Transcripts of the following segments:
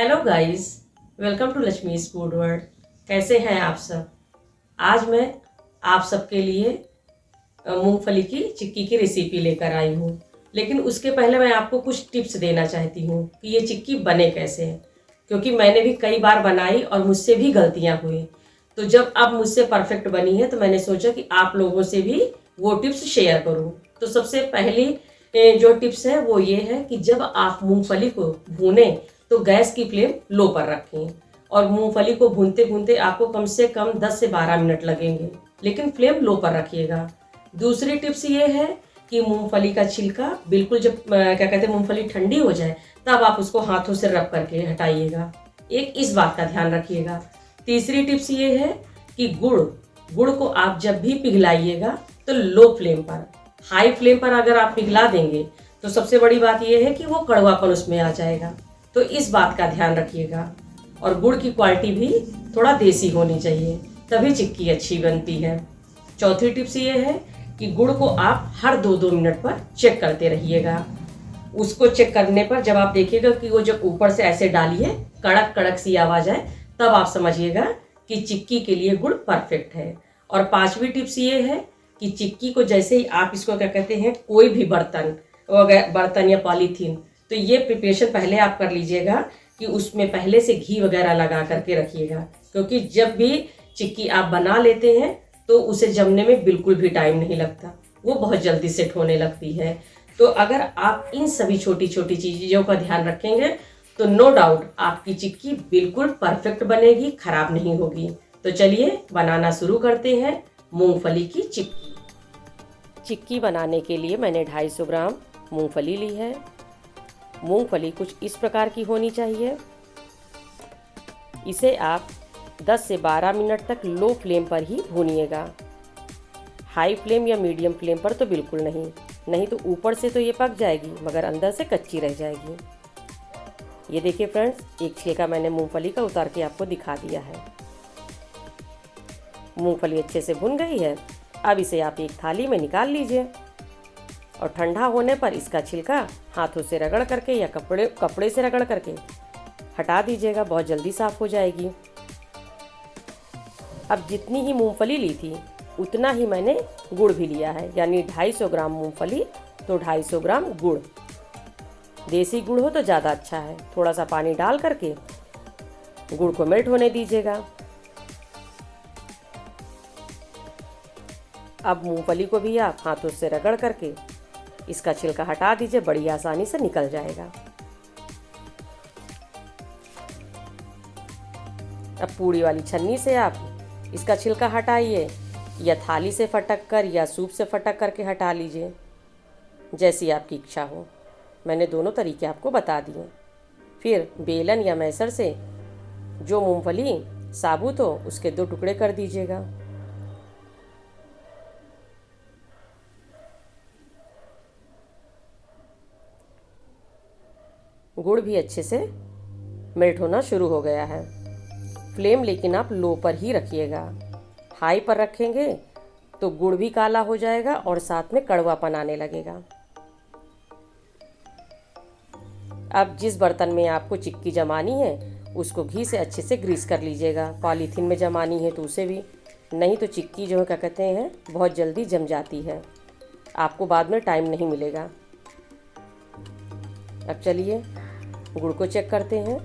Hello guys, welcome to Lakshmi's food world. कैसे हैं आप सब। आज मैं आप सबके लिए मूंगफली की चिक्की की रेसिपी लेकर आई हूँ। लेकिन उसके पहले मैं आपको कुछ टिप्स देना चाहती हूँ कि ये चिक्की बने कैसे, क्योंकि मैंने भी कई बार बनाई और मुझसे भी गलतियाँ हुई। तो जब अब मुझसे परफेक्ट बनी है तो मैंने सोचा कि आप लोगों से भी वो टिप्स शेयर करूँ। तो सबसे पहली जो टिप्स है वो ये है कि जब आप मूंगफली को भूनें तो गैस की फ्लेम लो पर रखें, और मूंगफली को भूनते भूनते आपको कम से कम 10 से 12 मिनट लगेंगे, लेकिन फ्लेम लो पर रखिएगा। दूसरी टिप्स ये है कि मूंगफली का छिलका बिल्कुल जब क्या कहते हैं मूंगफली ठंडी हो जाए तब आप उसको हाथों से रब करके हटाइएगा। एक इस बात का ध्यान रखिएगा। तीसरी टिप्स ये है कि गुड़ गुड़ को आप जब भी पिघलाइएगा तो लो फ्लेम पर, हाई फ्लेम पर अगर आप पिघला देंगे तो सबसे बड़ी बात यह है कि वो कड़वापन उसमें आ जाएगा। तो इस बात का ध्यान रखिएगा। और गुड़ की क्वालिटी भी थोड़ा देसी होनी चाहिए, तभी चिक्की अच्छी बनती है। चौथी टिप्स ये है कि गुड़ को आप हर 2-2 मिनट पर चेक करते रहिएगा। उसको चेक करने पर जब आप देखिएगा कि वो जब ऊपर से ऐसे डालिए कड़क कड़क सी आवाज आए, तब आप समझिएगा कि चिक्की के लिए गुड़ परफेक्ट है। और पांचवी टिप्स ये है कि चिक्की को जैसे ही आप इसको क्या कहते हैं कोई भी बर्तन या पॉलीथीन, तो ये प्रिपरेशन पहले आप कर लीजिएगा कि उसमें पहले से घी वगैरह लगा करके रखिएगा, क्योंकि जब भी चिक्की आप बना लेते हैं तो उसे जमने में बिल्कुल भी टाइम नहीं लगता, वो बहुत जल्दी सेट होने लगती है। तो अगर आप इन सभी छोटी छोटी चीज़ों का ध्यान रखेंगे तो नो डाउट आपकी चिक्की बिल्कुल परफेक्ट बनेगी, खराब नहीं होगी। तो चलिए बनाना शुरू करते हैं मूंगफली की चिक्की। चिक्की बनाने के लिए मैंने 250 ग्राम मूंगफली ली है। मूंगफली कुछ इस प्रकार की होनी चाहिए। इसे आप 10 से 12 मिनट तक लो फ्लेम पर ही भूनिएगा। हाई फ्लेम या मीडियम फ्लेम पर तो बिल्कुल नहीं तो ऊपर से तो ये पक जाएगी मगर अंदर से कच्ची रह जाएगी। ये देखिए फ्रेंड्स, एक छिलका मैंने मूंगफली का उतार के आपको दिखा दिया है। मूंगफली अच्छे से भुन गई है। अब इसे आप एक थाली में निकाल लीजिए और ठंडा होने पर इसका छिलका हाथों से रगड़ करके या कपड़े से रगड़ करके हटा दीजिएगा, बहुत जल्दी साफ़ हो जाएगी। अब जितनी ही मूंगफली ली थी उतना ही मैंने गुड़ भी लिया है, यानी 250 ग्राम मूंगफली तो 250 ग्राम गुड़। देसी गुड़ हो तो ज़्यादा अच्छा है। थोड़ा सा पानी डाल करके गुड़ को मेल्ट होने दीजिएगा। अब मूंगफली को भी आप हाथों से रगड़ करके इसका छिलका हटा दीजिए, बड़ी आसानी से निकल जाएगा। अब पूड़ी वाली छन्नी से आप इसका छिलका हटाइए, या थाली से फटक कर या सूप से फटक करके हटा लीजिए, जैसी आपकी इच्छा हो। मैंने दोनों तरीके आपको बता दिए। फिर बेलन या मैसर से जो मूंगफली साबुत हो उसके 2 टुकड़े कर दीजिएगा। गुड़ भी अच्छे से मेल्ट होना शुरू हो गया है। फ्लेम लेकिन आप लो पर ही रखिएगा। हाई पर रखेंगे तो गुड़ भी काला हो जाएगा और साथ में कड़वापन आने लगेगा। अब जिस बर्तन में आपको चिक्की जमानी है उसको घी से अच्छे से ग्रीस कर लीजिएगा। पॉलीथीन में जमानी है तो उसे भी, नहीं तो चिक्की जो है क्या कहते हैं बहुत जल्दी जम जाती है, आपको बाद में टाइम नहीं मिलेगा। अब चलिए गुड़ को चेक करते हैं।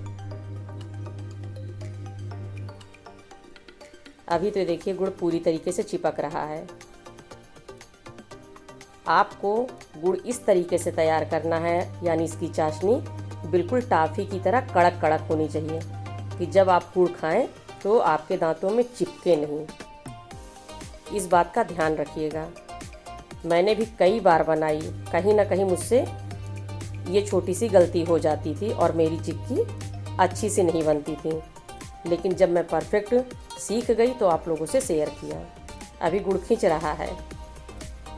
अभी तो देखिए गुड़ पूरी तरीके से चिपक रहा है। आपको गुड़ इस तरीके से तैयार करना है, यानी इसकी चाशनी बिल्कुल टाफ़ी की तरह कड़क कड़क होनी चाहिए कि जब आप गुड़ खाएं तो आपके दांतों में चिपके नहीं। इस बात का ध्यान रखिएगा। मैंने भी कई बार बनाई, कहीं ना कहीं मुझसे ये छोटी सी गलती हो जाती थी और मेरी चिक्की अच्छी सी नहीं बनती थी, लेकिन जब मैं परफेक्ट सीख गई तो आप लोगों से शेयर किया। अभी गुड़ खींच रहा है।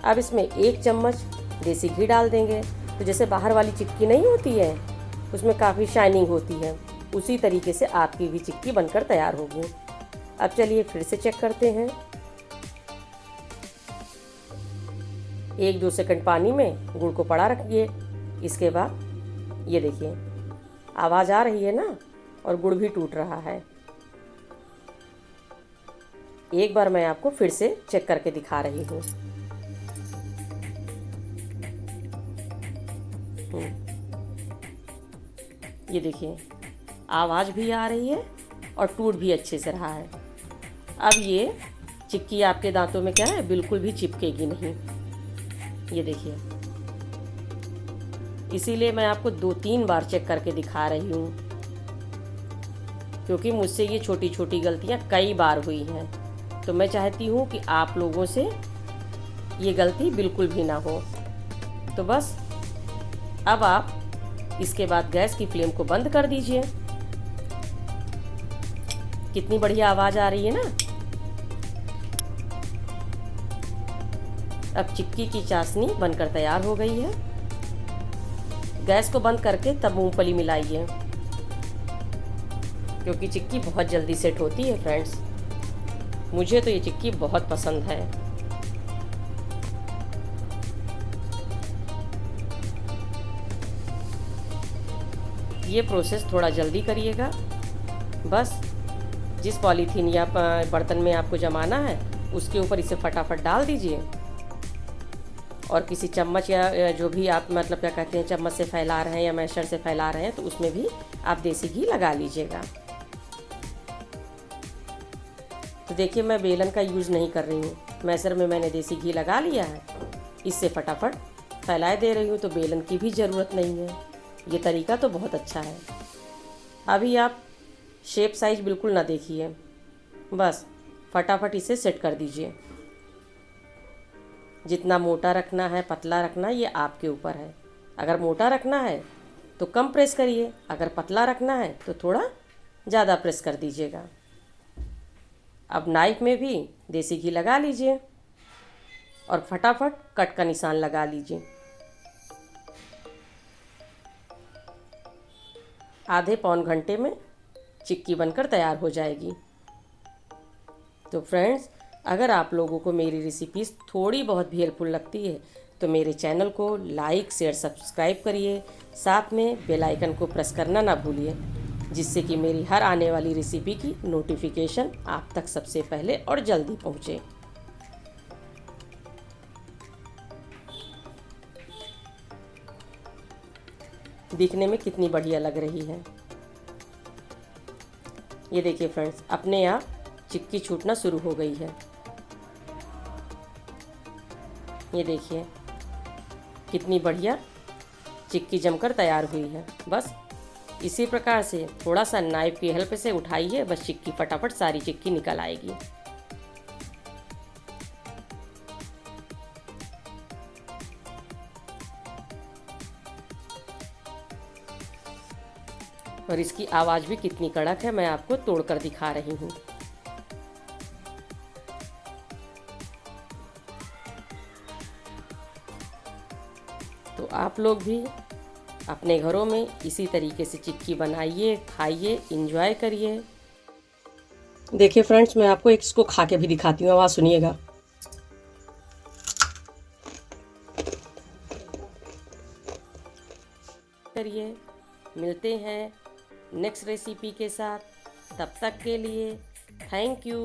अब इसमें 1 चम्मच देसी घी डाल देंगे। तो जैसे बाहर वाली चिक्की नहीं होती है उसमें काफ़ी शाइनिंग होती है, उसी तरीके से आपकी भी चिक्की बनकर तैयार होगी। अब चलिए फिर से चेक करते हैं। 1-2 सेकंड पानी में गुड़ को पड़ा रखिए। इसके बाद ये देखिए आवाज़ आ रही है ना, और गुड़ भी टूट रहा है। एक बार मैं आपको फिर से चेक करके दिखा रही हूँ। ये देखिए, आवाज़ भी आ रही है और टूट भी अच्छे से रहा है। अब ये चिक्की आपके दांतों में क्या है, बिल्कुल भी चिपकेगी नहीं। ये देखिए, इसीलिए मैं आपको 2-3 बार चेक करके दिखा रही हूँ, क्योंकि मुझसे ये छोटी छोटी गलतियाँ कई बार हुई हैं। तो मैं चाहती हूँ कि आप लोगों से ये गलती बिल्कुल भी ना हो। तो बस अब आप इसके बाद गैस की फ्लेम को बंद कर दीजिए। कितनी बढ़िया आवाज़ आ रही है ना। अब चिक्की की चाशनी बनकर तैयार हो गई है। गैस को बंद करके तब मूंगफली मिलाइए, क्योंकि चिक्की बहुत जल्दी सेट होती है फ्रेंड्स। मुझे तो ये चिक्की बहुत पसंद है। ये प्रोसेस थोड़ा जल्दी करिएगा। बस जिस पॉलीथीन या बर्तन में आपको जमाना है उसके ऊपर इसे फटाफट डाल दीजिए, और किसी चम्मच या जो भी आप मतलब क्या कहते हैं, चम्मच से फैला रहे हैं या मैशर से फैला रहे हैं, तो उसमें भी आप देसी घी लगा लीजिएगा। तो देखिए, मैं बेलन का यूज़ नहीं कर रही हूँ, मैशर में मैंने देसी घी लगा लिया है। इससे फटाफट फैलाए दे रही हूँ, तो बेलन की भी ज़रूरत नहीं है। ये तरीका तो बहुत अच्छा है। अभी आप शेप साइज बिल्कुल ना देखिए, बस फटाफट इसे सेट कर दीजिए। जितना मोटा रखना है, पतला रखना है, ये आपके ऊपर है। अगर मोटा रखना है तो कम प्रेस करिए, अगर पतला रखना है तो थोड़ा ज़्यादा प्रेस कर दीजिएगा। अब नाइफ में भी देसी घी लगा लीजिए और फटाफट कट का निशान लगा लीजिए। आधे पौन घंटे में चिक्की बनकर तैयार हो जाएगी। तो फ्रेंड्स, अगर आप लोगों को मेरी रेसिपीज़ थोड़ी बहुत भी हेल्पफुल लगती है तो मेरे चैनल को लाइक, शेयर, सब्सक्राइब करिए। साथ में बेल आइकन को प्रेस करना ना भूलिए, जिससे कि मेरी हर आने वाली रेसिपी की नोटिफिकेशन आप तक सबसे पहले और जल्दी पहुँचे। दिखने में कितनी बढ़िया लग रही है। ये देखिए फ्रेंड्स, अपने आप चिक्की छूटना शुरू हो गई है। ये देखिए कितनी बढ़िया चिक्की जमकर तैयार हुई है। बस इसी प्रकार से थोड़ा सा नाइफ की हेल्प से उठाइए, बस चिक्की फटाफट सारी चिक्की निकल आएगी। और इसकी आवाज़ भी कितनी कड़क है, मैं आपको तोड़कर दिखा रही हूँ। तो आप लोग भी अपने घरों में इसी तरीके से चिक्की बनाइए, खाइए, इंजॉय करिए। देखिए फ्रेंड्स, मैं आपको एक इसको खा के भी दिखाती हूँ, आवाज़ सुनिएगा। करिए, मिलते हैं नेक्स्ट रेसिपी के साथ। तब तक के लिए थैंक यू।